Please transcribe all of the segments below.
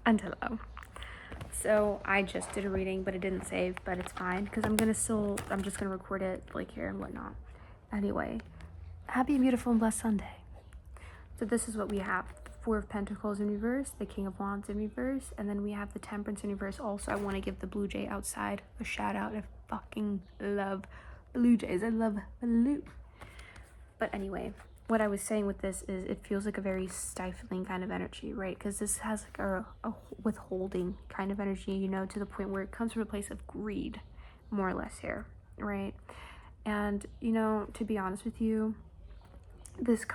Hello. So I just did a reading, but it didn't save, but it's fine because I'm just gonna record it like here and whatnot. Anyway, happy, beautiful, and blessed Sunday. So this is what we have: the Four of Pentacles in reverse, the King of Wands in reverse, and then we have the Temperance in reverse. Also, I want to give the Blue Jay outside a shout out. I fucking love Blue Jays. I love blue. But anyway, what I was saying with this is it feels like a very stifling kind of energy, right? Because this has like a withholding kind of energy, you know, to the point where it comes from a place of greed, more or less here, right? And, you know, to be honest with you, this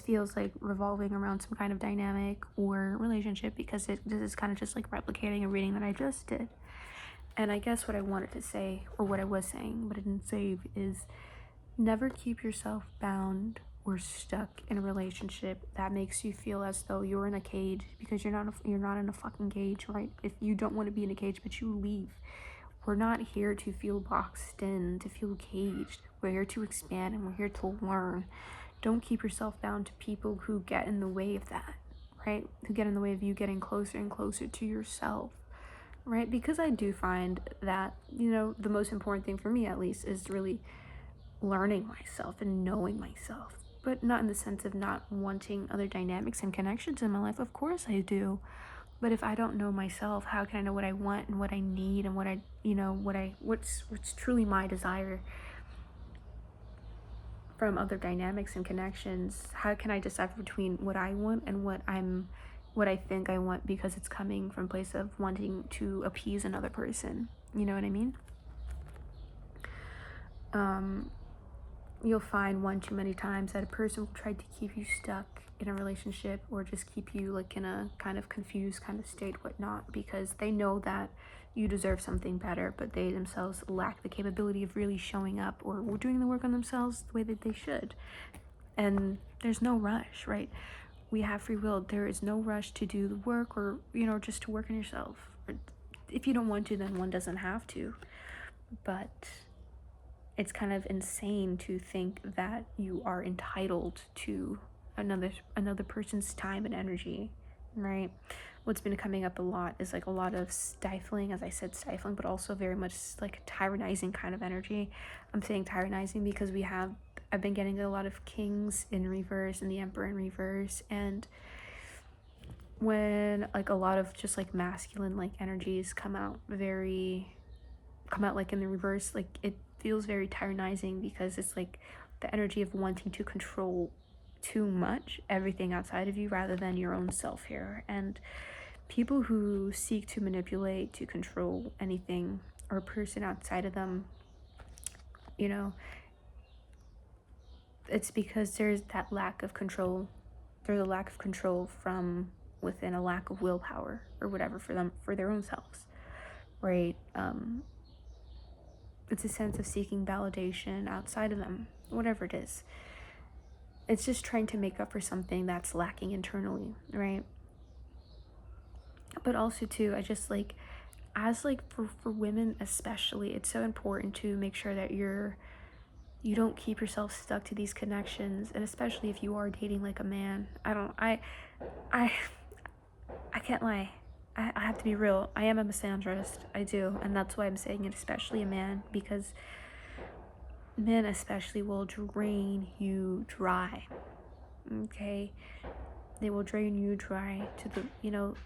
feels like revolving around some kind of dynamic or relationship, because this is kind of just like replicating a reading that I just did. And I guess what I wanted to say, or what I was saying, but it didn't save, is never keep yourself bound or stuck in a relationship that makes you feel as though you're in a cage, because you're not in a fucking cage, right? If you don't want to be in a cage, but you leave. We're not here to feel boxed in, to feel caged. We're here to expand, and we're here to learn. Don't keep yourself bound to people who get in the way of that, right? Who get in the way of you getting closer and closer to yourself, right? Because I do find that, you know, the most important thing for me, at least, is really learning myself and knowing myself, but not in the sense of not wanting other dynamics and connections in my life. Of course I do. But if I don't know myself, how can I know what I want and what I need and what I, you know, what's truly my desire from other dynamics and connections? How can I decipher between what I want and what I think I want, because it's coming from a place of wanting to appease another person? You know what I mean? You'll find one too many times that a person will try to keep you stuck in a relationship, or just keep you like in a kind of confused kind of state, whatnot, because they know that you deserve something better, but they themselves lack the capability of really showing up or doing the work on themselves the way that they should. And there's no rush, right? We have free will. There is no rush to do the work, or, you know, just to work on yourself. If you don't want to, then one doesn't have to. But it's kind of insane to think that you are entitled to another person's time and energy, right? What's been coming up a lot is like a lot of stifling, as I said, stifling, but also very much like tyrannizing kind of energy. I'm saying tyrannizing because I've been getting a lot of kings in reverse and the emperor in reverse, and when like a lot of just like masculine like energies come out like in the reverse, like it feels very tyrannizing, because it's like the energy of wanting to control too much everything outside of you rather than your own self here. And people who seek to manipulate, to control anything or a person outside of them, you know, it's because there's that lack of control. There's a lack of control from within, a lack of willpower or whatever for them, for their own selves, right? It's a sense of seeking validation outside of them, whatever it is. It's just trying to make up for something that's lacking internally, right? But also too, I just like, as like for women especially, it's so important to make sure that you don't keep yourself stuck to these connections. And especially if you are dating like a man, I can't lie, I have to be real, I am a misandrist, I do, and that's why I'm saying it, especially a man, because men especially will drain you dry, okay? They will drain you dry to the, you know,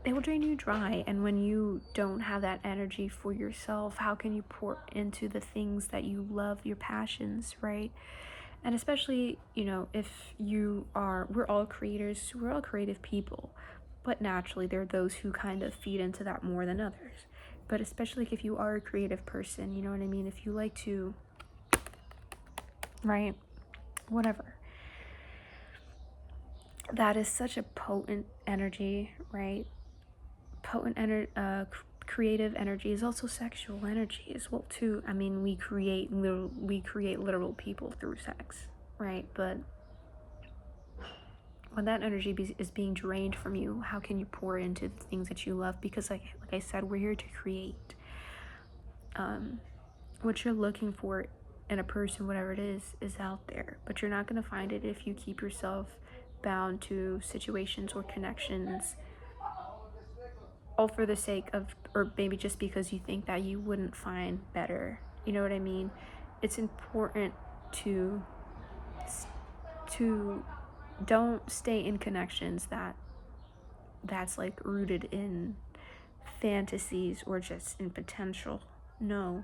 they will drain you dry. And when you don't have that energy for yourself, how can you pour into the things that you love, your passions, right? And especially, you know, if we're all creators, we're all creative people, but naturally there are those who kind of feed into that more than others. But especially if you are a creative person, you know what I mean? If you like to, right? Whatever. That is such a potent energy, right? Creative energy is also sexual energy as well too. I mean, we create literal people through sex, right? But when that energy is being drained from you, how can you pour into the things that you love? Because like I said, we're here to create. What you're looking for in a person, whatever it is out there, but you're not going to find it if you keep yourself bound to situations or connections all for the sake of, or maybe just because you think that you wouldn't find better. You know what I mean? It's important to don't stay in connections that's like rooted in fantasies or just in potential. No,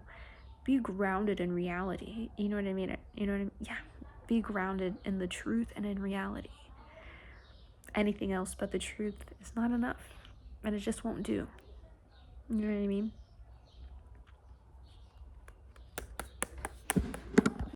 be grounded in reality. You know what I mean? You know what I mean? Yeah, be grounded in the truth and in reality. Anything else but the truth is not enough, and it just won't do. You know what I mean?